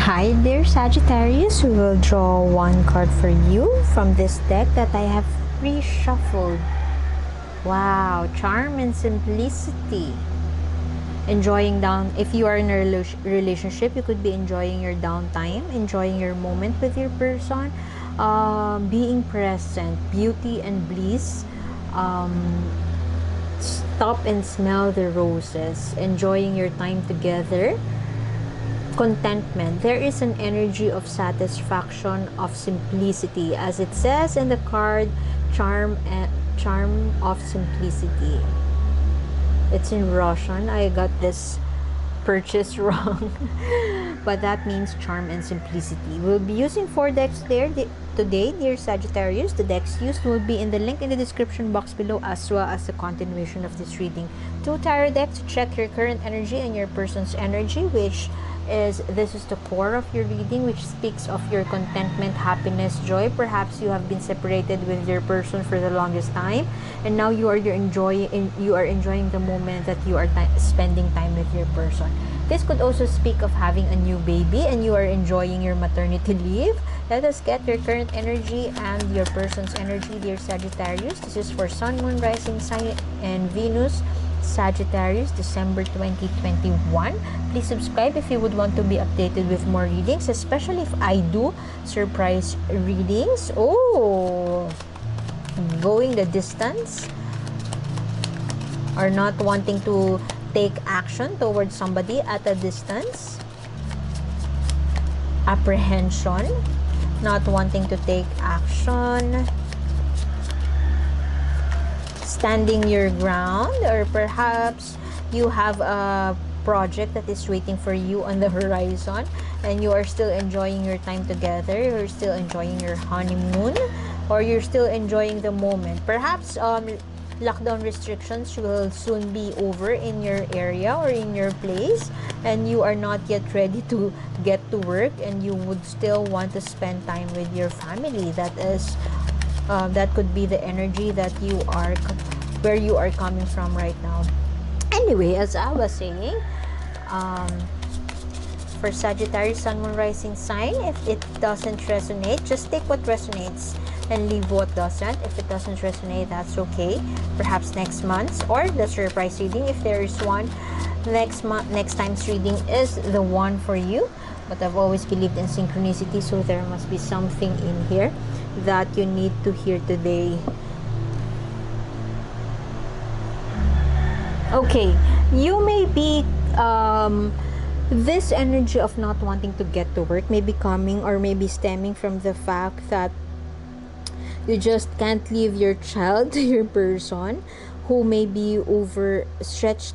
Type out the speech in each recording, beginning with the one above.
Hi dear Sagittarius, we will draw one card for you from this deck that I have reshuffled. Wow, charm and simplicity. Enjoying down, if you are in a relationship, you could be enjoying your downtime, enjoying your moment with your person, being present, beauty and bliss. Stop and smell the roses, enjoying your time together. Contentment. There is an energy of satisfaction, of simplicity, as it says in the card, charm of simplicity. It's in Russian. I got this purchase wrong, but that means charm and simplicity. We'll be using 4 decks today, dear Sagittarius. The decks used will be in the link in the description box below, as well as the continuation of this reading. 2 tarot decks to check your current energy and your person's energy, which this is the core of your reading, which speaks of your contentment, happiness, joy. Perhaps you have been separated with your person for the longest time, and now you are enjoying the moment that you are spending time with your person. This could also speak of having a new baby and you are enjoying your maternity leave. Let us get your current energy and your person's energy, dear Sagittarius. This is for Sun, Moon, Rising Sign, and Venus. Sagittarius, December 2021. Please subscribe if you would want to be updated with more readings, especially if I do surprise readings. Oh, going the distance, or not wanting to take action towards somebody at a distance. Apprehension, not wanting to take action. Standing your ground, or perhaps you have a project that is waiting for you on the horizon and you are still enjoying your time together, you're still enjoying your honeymoon, or you're still enjoying the moment. Perhaps lockdown restrictions will soon be over in your area or in your place, and you are not yet ready to get to work and you would still want to spend time with your family. That could be the energy that where you are coming from right now. Anyway, as I was saying, for Sagittarius, Sun, Moon, Rising sign, if it doesn't resonate, just take what resonates and leave what doesn't. If it doesn't resonate, that's okay. Perhaps next month, or the surprise reading, if there is one, next time's reading is the one for you. But I've always believed in synchronicity, so there must be something in here that you need to hear today. Okay, you may be this energy of not wanting to get to work may be coming, or maybe stemming from the fact that you just can't leave your child to your person, who may be stretched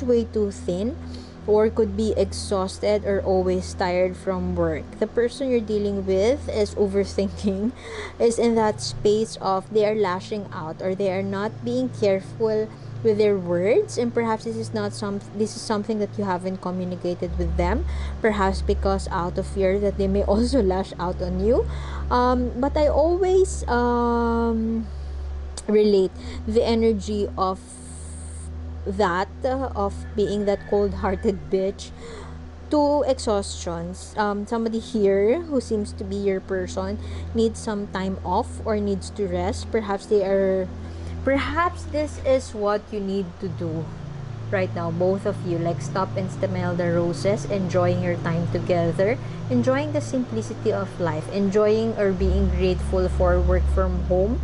way too thin, or could be exhausted or always tired from work. The person you're dealing with is overthinking, is in that space of they are lashing out, or they are not being careful with their words, and perhaps this is something that you haven't communicated with them, perhaps because out of fear that they may also lash out on you. But I always relate the energy of being that cold-hearted bitch to exhaustions. Somebody here who seems to be your person needs some time off or needs to rest. Perhaps this is what you need to do right now, both of you. Like, stop and smell the roses, enjoying your time together, enjoying the simplicity of life, enjoying or being grateful for work from home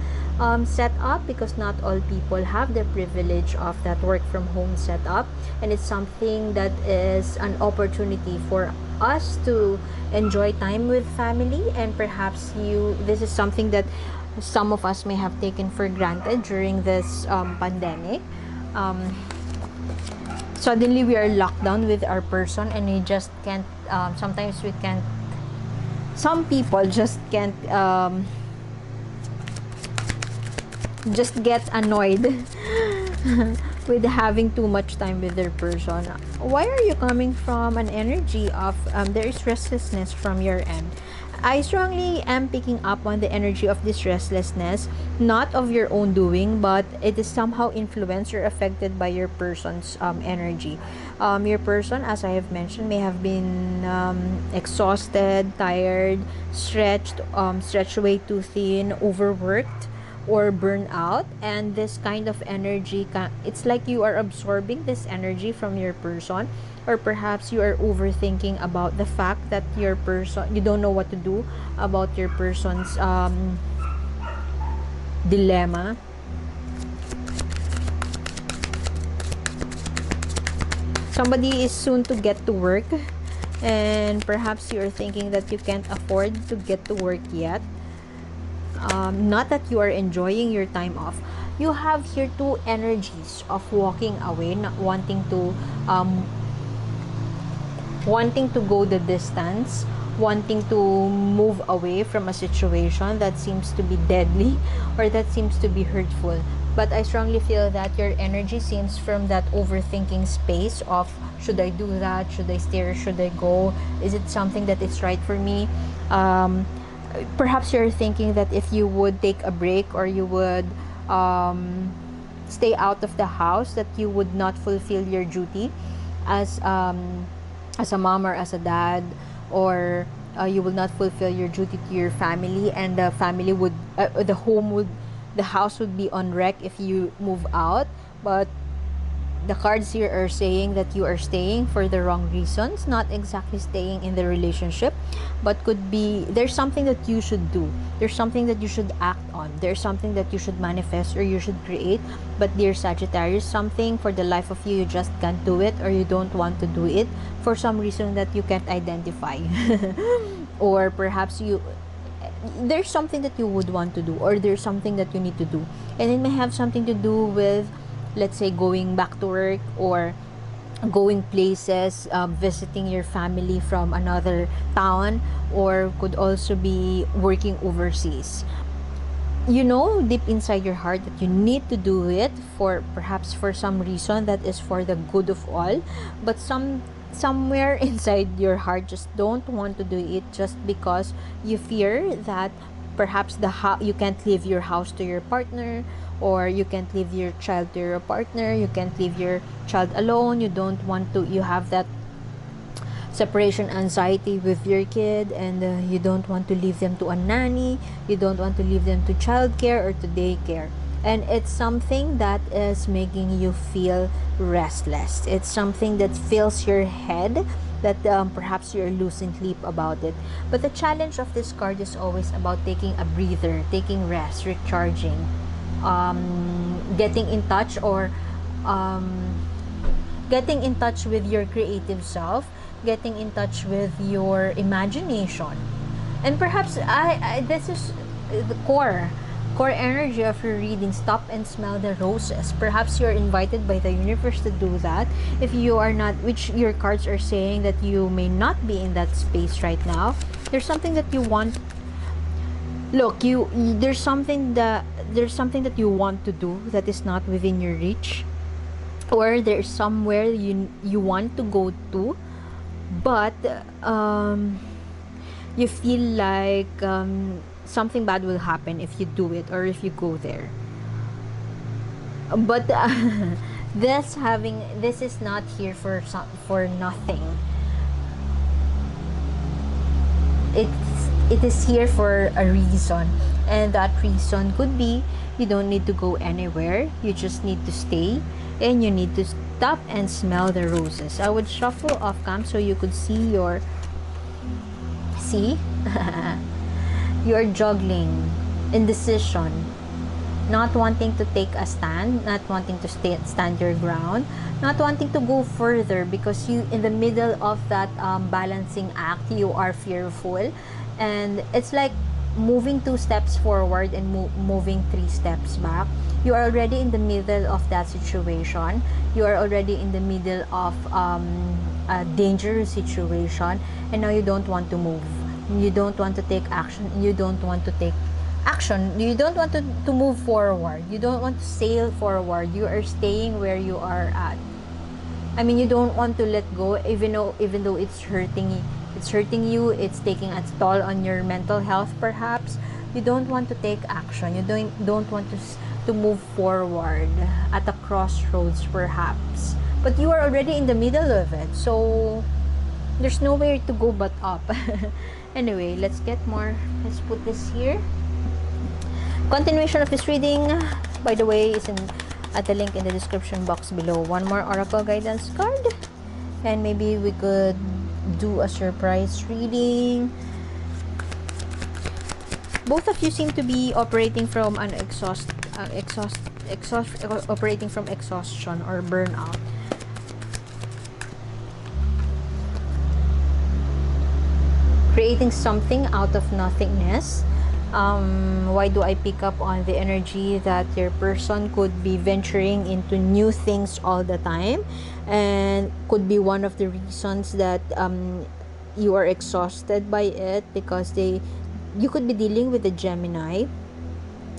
setup, because not all people have the privilege of that work from home setup, and it's something that is an opportunity for us to enjoy time with family. And perhaps this is something that some of us may have taken for granted during this pandemic. Suddenly we are locked down with our person, and we just can't sometimes we can't some people just can't just get annoyed with having too much time with their person. Why are you coming from an energy of there is restlessness from your end? I strongly am picking up on the energy of this restlessness, not of your own doing, but it is somehow influenced or affected by your person's energy. Your person, as I have mentioned, may have been exhausted, tired, stretched way too thin, overworked, or burnout. And this kind of energy, it's like you are absorbing this energy from your person, or perhaps you are overthinking about the fact that your person, you don't know what to do about your person's dilemma. Somebody is soon to get to work, and perhaps you're thinking that you can't afford to get to work yet. Not that you are enjoying your time off. You have here two energies of walking away, not wanting to go the distance, wanting to move away from a situation that seems to be deadly or that seems to be hurtful. But I strongly feel that your energy seems from that overthinking space of, should I do that? Should I stay or should I go? Is it something that is right for me? Perhaps you're thinking that if you would take a break, or you would stay out of the house, that you would not fulfill your duty as a mom or as a dad, or you will not fulfill your duty to your family, and the family would the house would be on wreck if you move out. But the cards here are saying that you are staying for the wrong reasons, not exactly staying in the relationship, but could be there's something that you should do, there's something that you should act on, there's something that you should manifest or you should create. But dear Sagittarius, something for the life of you, you just can't do it, or you don't want to do it for some reason that you can't identify. Or perhaps there's something that you would want to do, or there's something that you need to do, and it may have something to do with, let's say, going back to work, or going places, visiting your family from another town, or could also be working overseas. You know deep inside your heart that you need to do it, for perhaps for some reason that is for the good of all, but somewhere inside your heart just don't want to do it, just because you fear that perhaps you can't leave your house to your partner, or you can't leave your child to your partner, you can't leave your child alone, you don't want to, you have that separation anxiety with your kid, and you don't want to leave them to a nanny, you don't want to leave them to childcare or to daycare. And it's something that is making you feel restless. It's something that fills your head, that perhaps you're losing sleep about it. But the challenge of this card is always about taking a breather, taking rest, recharging, getting in touch, or getting in touch with your creative self, getting in touch with your imagination. And perhaps this is the core energy of your reading. Stop and smell the roses. Perhaps you're invited by the universe to do that. If you are not, which your cards are saying that you may not be in that space right now, there's something that you want. Look, there's something that you want to do that is not within your reach, or there's somewhere you want to go to, but you feel like something bad will happen if you do it, or if you go there. But this is not here for nothing. It is here for a reason, and that reason could be you don't need to go anywhere, you just need to stay, and you need to stop and smell the roses. I would shuffle off cam so you could see you're juggling, indecision, not wanting to take a stand, not wanting to stand your ground, not wanting to go further, because you, in the middle of that balancing act, you are fearful, and it's like moving 2 steps forward and moving 3 steps back. You are already in the middle of that situation, you are already in the middle of a dangerous situation, and now you don't want to move, you don't want to take action, you don't want to move forward, you don't want to sail forward, you are staying where you are at. I mean, you don't want to let go, even though it's hurting it's hurting you, it's taking a toll on your mental health perhaps, you don't want to take action, you don't want to move forward at a crossroads perhaps, but you are already in the middle of it, so there's nowhere to go but up. Anyway, let's get more. Let's put this here. Continuation of this reading, by the way, is at the link in the description box below. One more oracle guidance card, and maybe we could do a surprise reading. Both of you seem to be operating from an operating from exhaustion or burnout. Creating something out of nothingness. Why do I pick up on the energy that your person could be venturing into new things all the time, and could be one of the reasons that you are exhausted by it, because you could be dealing with a Gemini.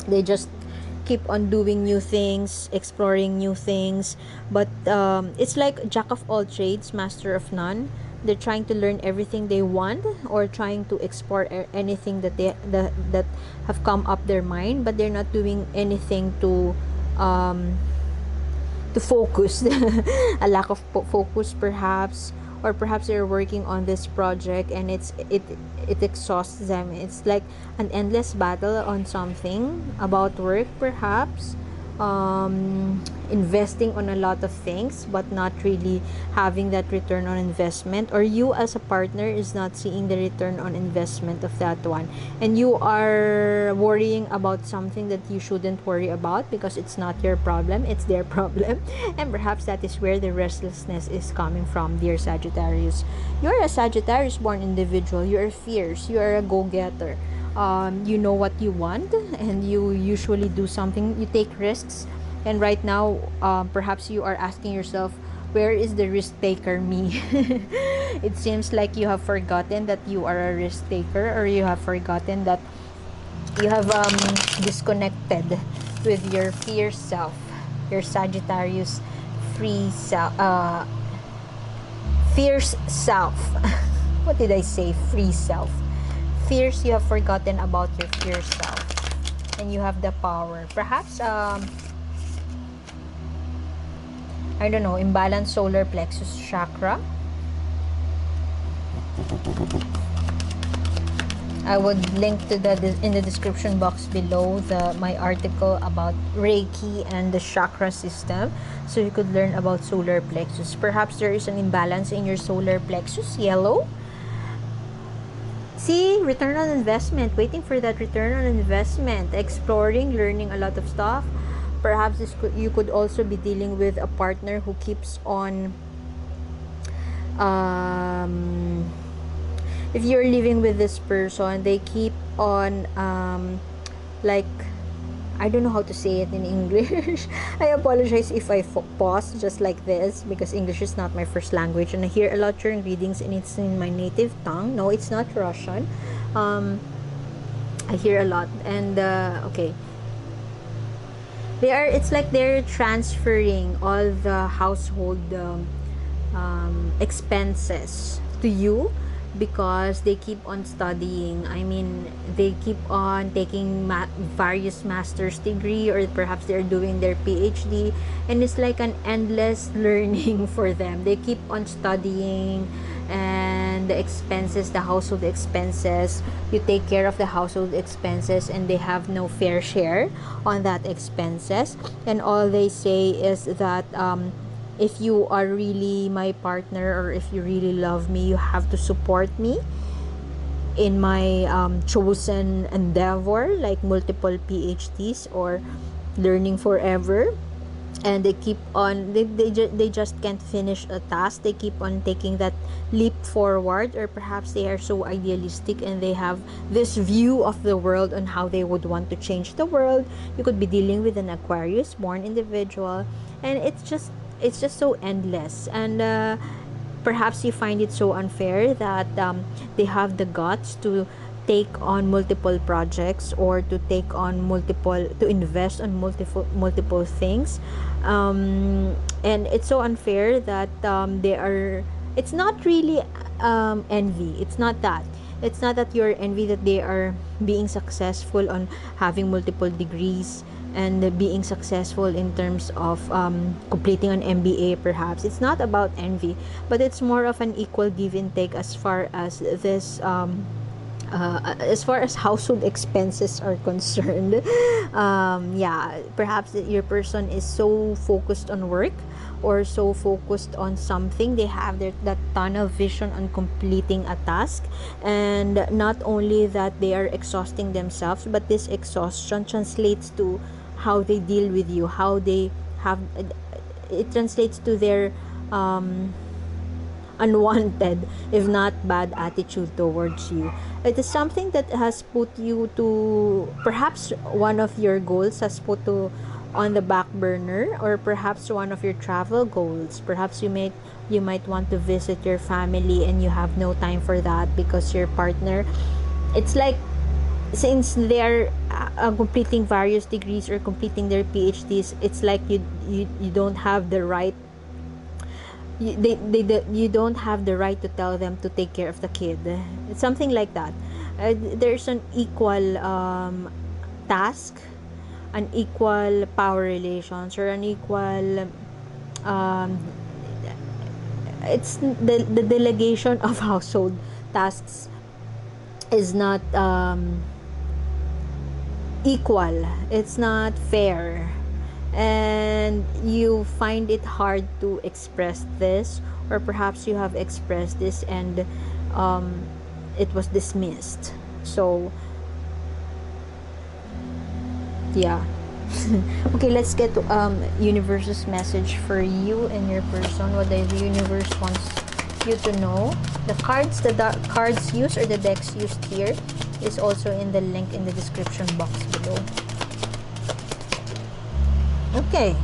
They just keep on doing new things, exploring new things, but it's like jack of all trades, master of none. They're trying to learn everything they want, or trying to explore anything that that have come up their mind, but they're not doing anything to focus. A lack of focus perhaps, or perhaps they're working on this project and it exhausts them. It's like an endless battle on something about work perhaps, investing on a lot of things but not really having that return on investment, or you as a partner is not seeing the return on investment of that one, and you are worrying about something that you shouldn't worry about because it's not your problem, it's their problem. And perhaps that is where the restlessness is coming from, dear Sagittarius. You're a Sagittarius born individual. You're fierce, you are a go-getter. You know what you want, and you usually do something, you take risks. And right now, perhaps you are asking yourself, where is the risk taker me? It seems like you have forgotten that you are a risk taker, or you have forgotten that you have disconnected with your fierce self, your Sagittarius fierce self. What did I say? Free self. Fierce, you have forgotten about your fierce self, and you have the power. Perhaps I don't know, imbalanced solar plexus chakra. I would link to in the description box below my article about Reiki and the chakra system, so you could learn about solar plexus. Perhaps there is an imbalance in your solar plexus, yellow. See, return on investment, waiting for that return on investment, exploring, learning a lot of stuff. Perhaps you could also be dealing with a partner who keeps on, if you're living with this person, they keep on, like, I don't know how to say it in English. I apologize if I pause just like this, because English is not my first language, and I hear a lot during readings and it's in my native tongue. No, it's not Russian. I hear a lot, and okay. It's like they're transferring all the household expenses to you, because they keep on studying. I mean, they keep on taking various master's degree, or perhaps they're doing their PhD, and it's like an endless learning for them. They keep on studying, and the expenses, the household expenses, you take care of the household expenses, and they have no fair share on that expenses. And all they say is that if you are really my partner, or if you really love me, you have to support me in my chosen endeavor, like multiple PhDs or learning forever. And they keep on, they just can't finish a task. They keep on taking that leap forward, or perhaps they are so idealistic and they have this view of the world on how they would want to change the world. You could be dealing with an Aquarius born individual, and it's just so endless. And perhaps you find it so unfair that they have the guts to take on multiple projects, or to invest on multiple things, and it's so unfair that it's not really envy. It's not that. It's not that you're envy that they are being successful on having multiple degrees and being successful in terms of completing an MBA perhaps. It's not about envy, but it's more of an equal give and take as far as this as far as household expenses are concerned. Yeah, perhaps your person is so focused on work or so focused on something, they have that tunnel vision on completing a task, and not only that, they are exhausting themselves, but this exhaustion translates to how they deal with you, how they have it translates to their unwanted, if not bad, attitude towards you. It is something that has put you to, perhaps one of your goals has put to on the back burner, or perhaps one of your travel goals. Perhaps you might want to visit your family and you have no time for that because your partner, it's like, since they're completing various degrees or completing their PhDs, it's like you don't have the right, you don't have the right to tell them to take care of the kid. It's something like that. There's an equal task, an equal power relations, or an equal it's the delegation of household tasks is not equal. It's not fair, and you find it hard to express this, or perhaps you have expressed this and it was dismissed. So yeah. Okay, let's get to universe's message for you and your person. What the universe wants you to know. The cards used, or the decks used here, is also in the link in the description box below. Okay.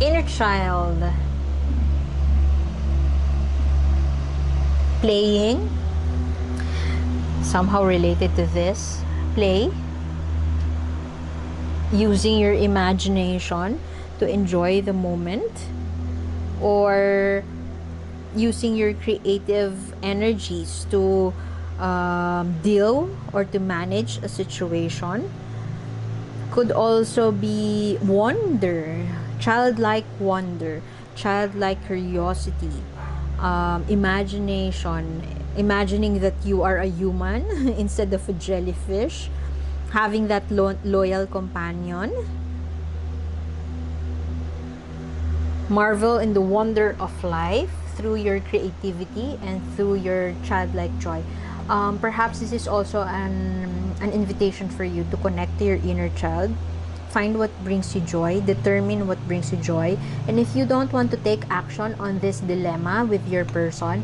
Inner child. Playing. Somehow related to this. Play. Using your imagination to enjoy the moment, or using your creative energies to deal or to manage a situation. Could also be wonder, childlike wonder, childlike curiosity, imagination, imagining that you are a human instead of a jellyfish, having that loyal companion. Marvel in the wonder of life through your creativity and through your childlike joy. Perhaps this is also an invitation for you to connect to your inner child. Find what brings you joy, determine what brings you joy, and if you don't want to take action on this dilemma with your person,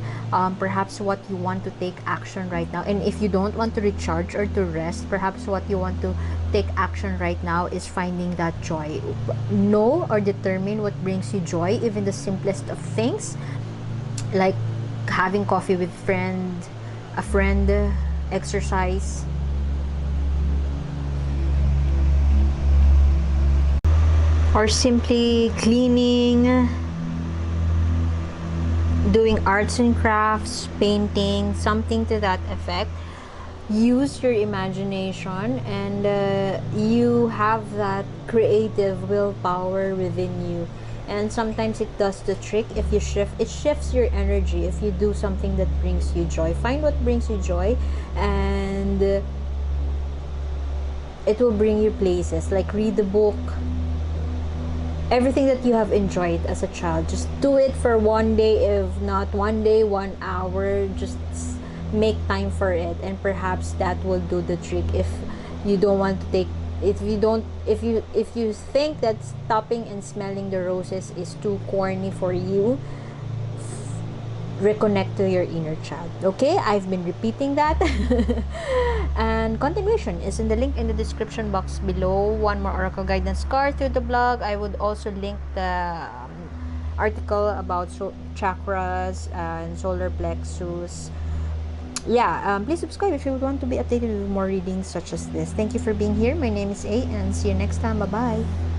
perhaps what you want to take action right now, and if you don't want to recharge or to rest, perhaps what you want to take action right now is finding that joy. Know or determine what brings you joy, even the simplest of things, like having coffee with a friend, exercise, or simply cleaning, doing arts and crafts, painting, something to that effect. Use your imagination, and you have that creative willpower within you, and sometimes it does the trick. If you shifts your energy. If you do something that brings you joy, find what brings you joy, and it will bring you places. Like read the book, everything that you have enjoyed as a child, just do it for one day. If not one day, 1 hour, just make time for it, and perhaps that will do the trick. If you don't want to take, if you think that stopping and smelling the roses is too corny for you, reconnect to your inner child. Okay, I've been repeating that. And continuation is in the link in the description box below. One more oracle guidance card through the blog. I would also link the article about chakras and solar plexus. Yeah, please subscribe if you would want to be updated with more readings such as this. Thank you for being here. My name is A, and see you next time. Bye bye.